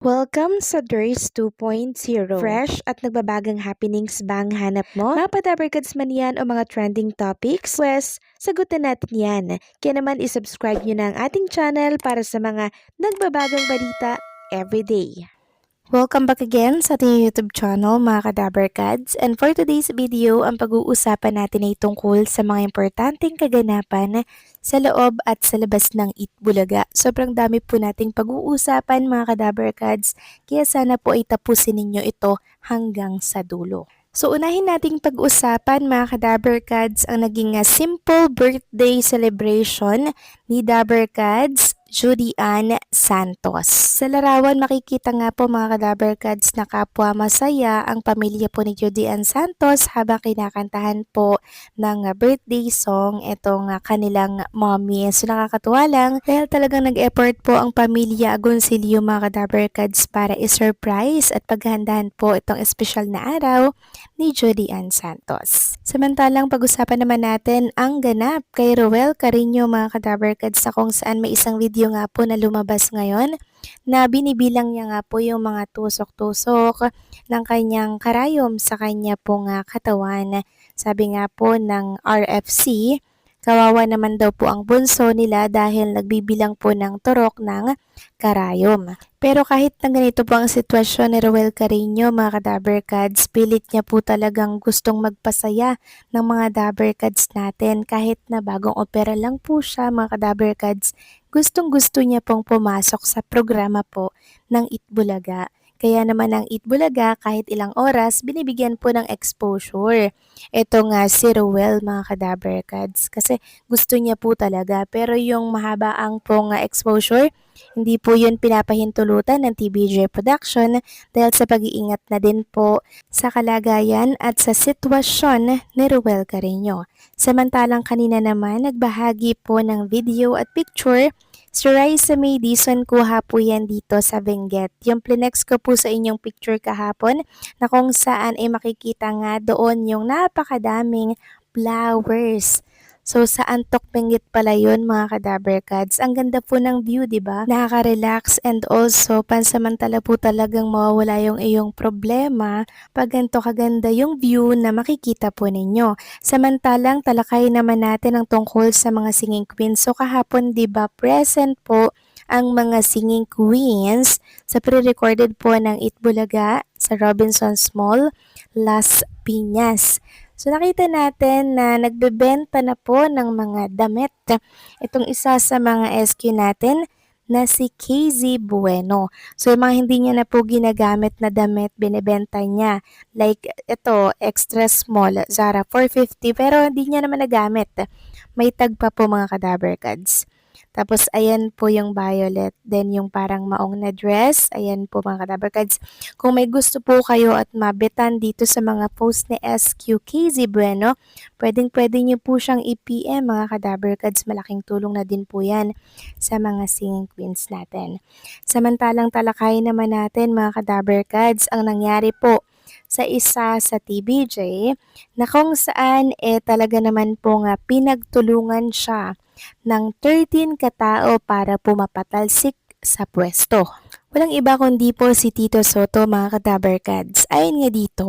Welcome sa DRS 2.0. Fresh at nagbabagang happenings ba ang hanap mo? Mga padabarkads man yan o mga trending topics? Pwes, sagutin natin yan. Kaya naman isubscribe nyo na ang ating channel para sa mga nagbabagang balita everyday. Welcome back again sa ating YouTube channel mga Kadabarkads, and for today's video, ang pag-uusapan natin ay tungkol sa mga importanteng kaganapan sa loob at sa labas ng Itbulaga. Sobrang dami po nating pag-uusapan mga Kadabarkads, kaya sana po ay tapusin ninyo ito hanggang sa dulo. So unahin nating pag-usapan mga Kadabarkads ang naging simple birthday celebration ni Dabarkads Judy Ann Santos. Sa larawan makikita nga po mga Kadabarkads na kapwa masaya ang pamilya po ni Judy Ann Santos habang kinakantahan po ng birthday song itong kanilang mommy. So nakakatuwa lang dahil talagang nag-effort po ang pamilya Agoncillo mga Kadabarkads para i-surprise at paghahandahan po itong espesyal na araw ni Judy Ann Santos. Samantalang pag-usapan naman natin ang ganap kay Roel Carino mga Kadabarkads na kung saan may isang video nga po na lumabas ngayon na binibilang niya nga po yung mga tusok-tusok ng kanyang karayom sa kanya pong katawan. Sabi nga po ng RFC, kawawa naman daw po ang bunso nila dahil nagbibilang po ng turok ng karayom. Pero kahit na ganito po ang sitwasyon ni Roel Carino mga Kadabarkads, pilit niya po talagang gustong magpasaya ng mga Dabarkads natin kahit na bagong opera lang po siya mga Kadabarkads. Gustong-gusto niya pong pumasok sa programa po ng Itbulaga. Kaya naman ang Itbulaga kahit ilang oras binibigyan po ng exposure. Ito nga si Roel mga Kadabarkads kasi gusto niya po talaga pero yung mahaba ang pong exposure hindi po yun pinapahintulutan ng TVJ Production dahil sa pag-iingat na din po sa kalagayan at sa sitwasyon ni Roel Carino. Samantalang kanina naman nagbahagi po ng video at picture si Raisa May Dizon, kuha po yan dito sa Benguet. Yung plinex ko po sa inyong picture kahapon na kung saan ay makikita nga doon yung napakadaming flowers. So sa Antok Benguet pala yun mga Kadabarkads. Ang ganda po ng view, di ba? Nakaka-relax and also pansamantala po talagang mawawala yung iyong problema pag ganito kaganda yung view na makikita po ninyo. Samantalang talakay naman natin ang tungkol sa mga singing queens. So kahapon 'di ba present po ang mga singing queens sa pre-recorded po ng Itbulaga sa Robinson's Mall, Las Piñas. So nakita natin na nagbebenta na po ng mga damit. Itong isa sa mga SQ natin na si KZ Bueno. So yung mga hindi niya na po ginagamit na damit, binibenta niya. Like ito, extra small, Zara 450 pero hindi niya naman nagamit. May tag pa po mga Kadabarkads. Tapos ayan po yung violet, then yung parang maong na dress, ayan po mga Kadabarkads. Kung may gusto po kayo at mabitan dito sa mga post ni SQKZ Bueno, pwede niyo po siyang i-PM mga Kadabarkads, malaking tulong na din po yan sa mga singing queens natin. Samantalang talakay naman natin mga Kadabarkads ang nangyari po sa isa sa TBJ na kung saan talaga naman po nga pinagtulungan siya ng 13 katao para pumapatalsik sa pwesto. Walang iba kundi po si Tito Soto mga Kadabarkads. Ayon nga dito,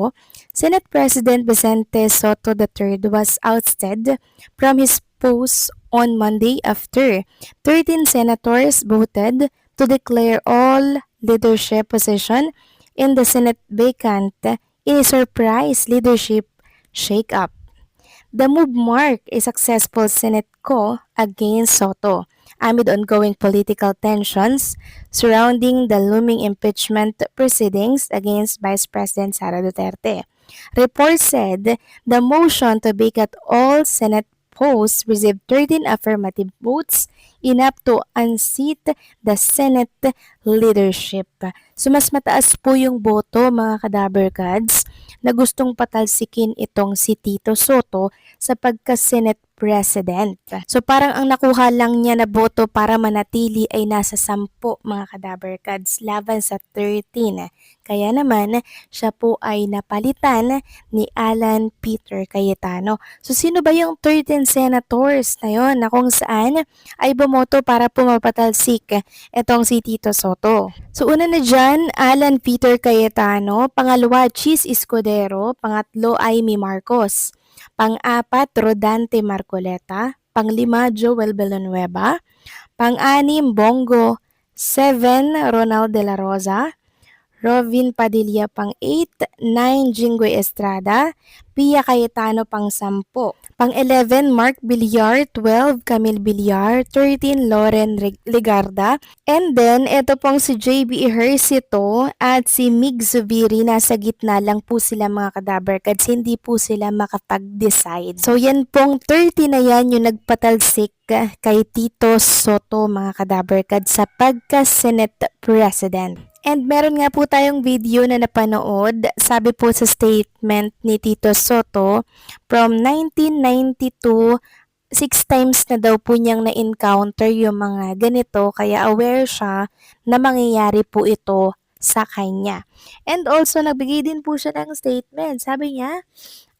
Senate President Vicente Soto III was ousted from his post on Monday after 13 senators voted to declare all leadership position in the Senate vacant in a surprise leadership shake-up. The move marked a successful Senate coup against Soto amid ongoing political tensions surrounding the looming impeachment proceedings against Vice President Sara Duterte. Reports said the motion to vacate all Senate posts received 13 affirmative votes, enough to unseat the Senate leadership. So mas mataas po yung boto mga Kadabarkads na gustong patalsikin itong si Tito Soto sa pagka-Senate President. So parang ang nakuha lang niya na boto para manatili ay nasa 10 mga kadaberkads laban sa 13. Kaya naman siya po ay napalitan ni Alan Peter Cayetano. So sino ba yung 13 senators na yon na kung saan ay bumoto para pumapatalsik etong si Tito Soto? So una na dyan, Alan Peter Cayetano, pangalawa Chis Escudero, pangatlo Amy Marcos, pang-apat Rodante Marcoleta, pang-lima Joel Villanueva, pang-anim Bongo 7 Ronald de la Rosa, Rovin Padilla pang-8, 9 Jinggoy Estrada, Pia Cayetano pang-10, pang-11 Mark Villar, 12 Camille Villar, 13 Lauren Ligarda, and then ito pong si JB Ejercito at si Mig Zubiri, nasa gitna lang po sila mga kadaberkads, hindi po sila makapag-decide. So yan pong 30 na yan yung nagpatalsik kay Tito Soto mga kadaberkads sa pagka-Senate President. And meron nga po tayong video na napanood, sabi po sa statement ni Tito Soto, from 1992, 6 times na daw po niyang na-encounter yung mga ganito, kaya aware siya na mangyayari po ito sa kanya. And also, nagbigay din po siya ng statement. Sabi niya,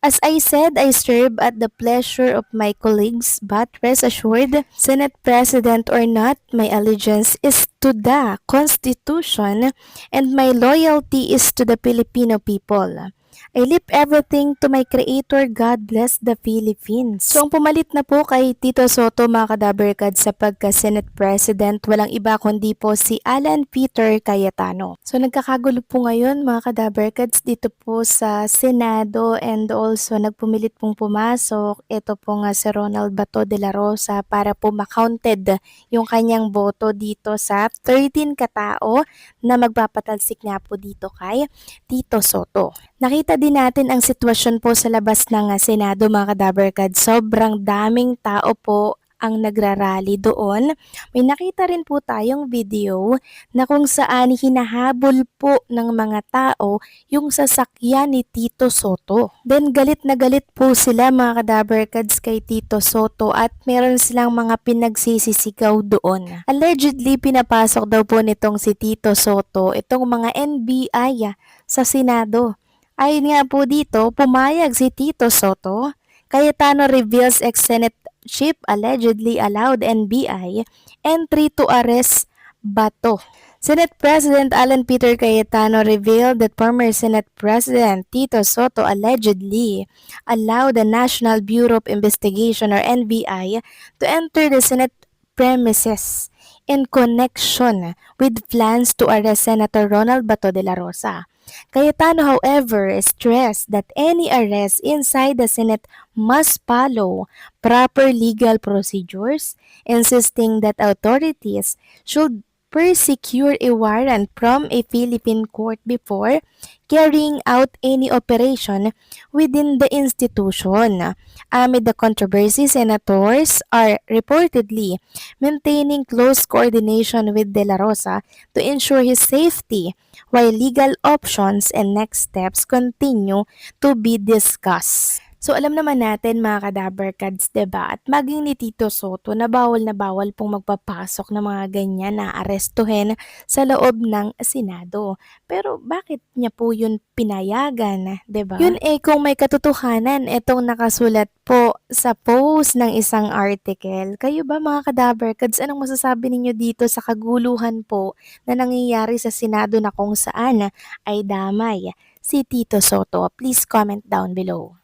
as I said, I serve at the pleasure of my colleagues, but rest assured, Senate President or not, my allegiance is to the Constitution and my loyalty is to the Filipino people. I leave everything to my Creator. God bless the Philippines. So, ang pumalit na po kay Tito Soto mga kadaberkads sa pagka-Senate President, walang iba kundi po si Alan Peter Cayetano. So, nagkakagulo po ngayon mga kadaberkads dito po sa Senado, and also nagpumilit pong pumasok ito po nga si Ronald Bato de la Rosa para po ma-counted yung kanyang boto dito sa 13 katao na magpapatalsik nga po dito kay Tito Soto. Nakita din natin ang sitwasyon po sa labas ng Senado mga kadaberkads. Sobrang daming tao po ang nagrarally doon. May nakita rin po tayong video na kung saan hinahabol po ng mga tao yung sasakyan ni Tito Soto. Then galit na galit po sila mga kadaberkads kay Tito Soto at meron silang mga pinagsisisigaw doon. Allegedly pinapasok daw po nitong si Tito Soto itong mga NBI sa Senado. Ayon nga po dito, pumayag si Tito Soto. Cayetano reveals ex-Senate Chief allegedly allowed NBI entry to arrest Bato. Senate President Alan Peter Cayetano revealed that former Senate President Tito Soto allegedly allowed the National Bureau of Investigation or NBI to enter the Senate premises in connection with plans to arrest Senator Ronald Bato de la Rosa. Cayetano, however, stressed that any arrest inside the Senate must follow proper legal procedures, insisting that authorities should first secure a warrant from a Philippine court before carrying out any operation within the institution. Amid the controversy, senators are reportedly maintaining close coordination with De La Rosa to ensure his safety, while legal options and next steps continue to be discussed. So alam naman natin mga kadaberkads, diba? At maging ni Tito Soto na bawal pong magpapasok ng mga ganyan na arestuhin sa loob ng Senado. Pero bakit niya po yun pinayagan, diba? Yun kung may katotohanan itong nakasulat po sa post ng isang article. Kayo ba mga kadaberkads, anong masasabi ninyo dito sa kaguluhan po na nangyayari sa Senado na kung saan ay damay si Tito Soto? Please comment down below.